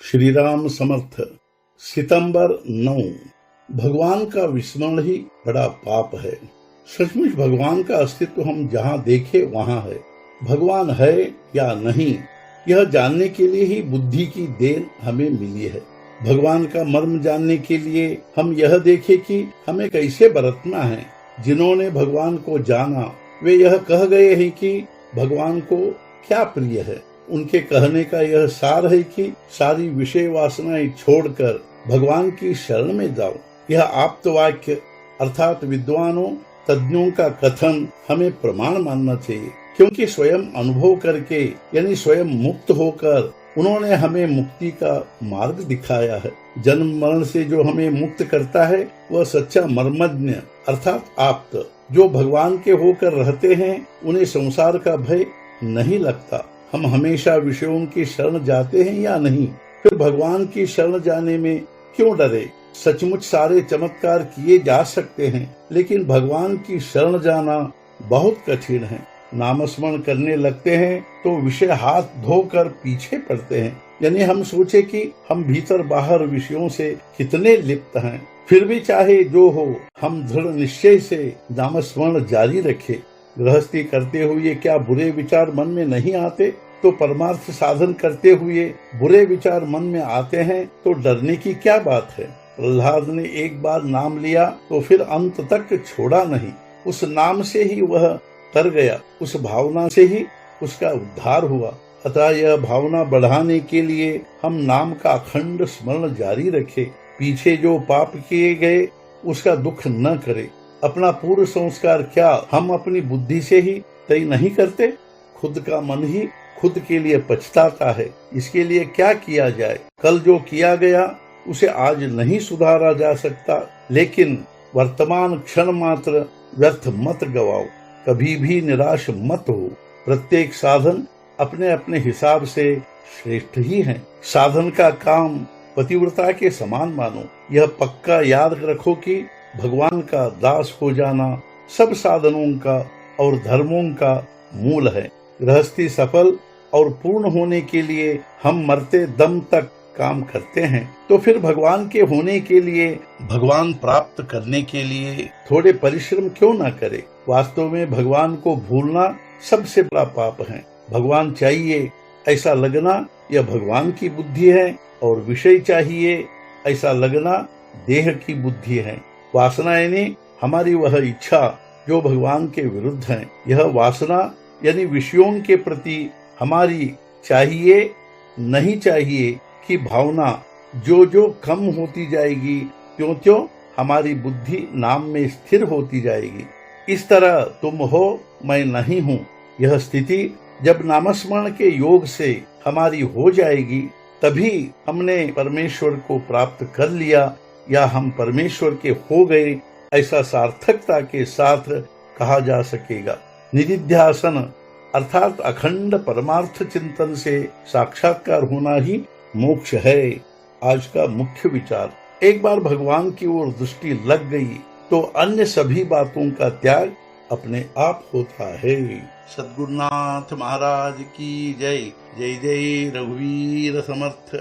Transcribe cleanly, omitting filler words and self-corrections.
श्री राम समर्थ। सितंबर 9। भगवान का विस्मरण ही बड़ा पाप है। सचमुच भगवान का अस्तित्व हम जहाँ देखे वहाँ है। भगवान है या नहीं, यह जानने के लिए ही बुद्धि की देन हमें मिली है। भगवान का मर्म जानने के लिए हम यह देखे कि हमें कैसे बरतना है। जिन्होंने भगवान को जाना वे यह कह गए हैं कि भगवान को क्या प्रिय है। उनके कहने का यह सार है कि सारी विषय वासनाएं छोड़कर भगवान की शरण में जाओ। यह आप्त वाक्य अर्थात विद्वानों तज्ञों का कथन हमें प्रमाण मानना चाहिए, क्योंकि स्वयं अनुभव करके यानी स्वयं मुक्त होकर उन्होंने हमें मुक्ति का मार्ग दिखाया है। जन्म मरण से जो हमें मुक्त करता है वह सच्चा मर्मज्ञ अर्थात आप्त। जो भगवान के होकर रहते हैं उन्हें संसार का भय नहीं लगता। हम हमेशा विषयों की शरण जाते हैं या नहीं, फिर भगवान की शरण जाने में क्यों डरे। सचमुच सारे चमत्कार किए जा सकते हैं, लेकिन भगवान की शरण जाना बहुत कठिन है। नामस्मरण करने लगते हैं तो विषय हाथ धोकर पीछे पड़ते हैं। यानी हम सोचे कि हम भीतर बाहर विषयों से कितने लिप्त हैं, फिर भी चाहे जो हो हम दृढ़ निश्चय से नामस्मरण जारी रखें। गृहस्थी करते हुए क्या बुरे विचार मन में नहीं आते? तो परमार्थ साधन करते हुए बुरे विचार मन में आते हैं तो डरने की क्या बात है। प्रहलाद ने एक बार नाम लिया तो फिर अंत तक छोड़ा नहीं। उस नाम से ही वह तर गया, उस भावना से ही उसका उद्धार हुआ। अतः यह भावना बढ़ाने के लिए हम नाम का अखंड स्मरण जारी रखें। पीछे जो पाप किए गए उसका दुख न करें। अपना पूर्व संस्कार क्या हम अपनी बुद्धि से ही तय नहीं करते? खुद का मन ही खुद के लिए पछताता है। इसके लिए क्या किया जाए? कल जो किया गया उसे आज नहीं सुधारा जा सकता, लेकिन वर्तमान क्षण मात्र व्यर्थ मत गवाओ। कभी भी निराश मत हो। प्रत्येक साधन अपने अपने हिसाब से श्रेष्ठ ही है। साधन का काम पतिव्रता के समान मानो। यह पक्का याद रखो कि भगवान का दास हो जाना सब साधनों का और धर्मों का मूल है। गृहस्थी सफल और पूर्ण होने के लिए हम मरते दम तक काम करते हैं, तो फिर भगवान के होने के लिए, भगवान प्राप्त करने के लिए थोड़े परिश्रम क्यों न करें। वास्तव में भगवान को भूलना सबसे बड़ा पाप है। भगवान चाहिए ऐसा लगना यह भगवान की बुद्धि है, और विषय चाहिए ऐसा लगना देह की बुद्धि है। वासना यानी हमारी वह इच्छा जो भगवान के विरुद्ध है। यह वासना यानी विषयों के प्रति हमारी चाहिए नहीं चाहिए की भावना जो जो कम होती जाएगी, त्यों त्यों हमारी बुद्धि नाम में स्थिर होती जाएगी। इस तरह तुम हो मैं नहीं हूँ यह स्थिति जब नामस्मरण के योग से हमारी हो जाएगी, तभी हमने परमेश्वर को प्राप्त कर लिया या हम परमेश्वर के हो गए ऐसा सार्थकता के साथ कहा जा सकेगा। निधिध्यासन अर्थात अखंड परमार्थ चिंतन से साक्षात्कार होना ही मोक्ष है। आज का मुख्य विचार, एक बार भगवान की ओर दृष्टि लग गई तो अन्य सभी बातों का त्याग अपने आप होता है। सद्गुरुनाथ महाराज की जय। जय जय रघुवीर समर्थ।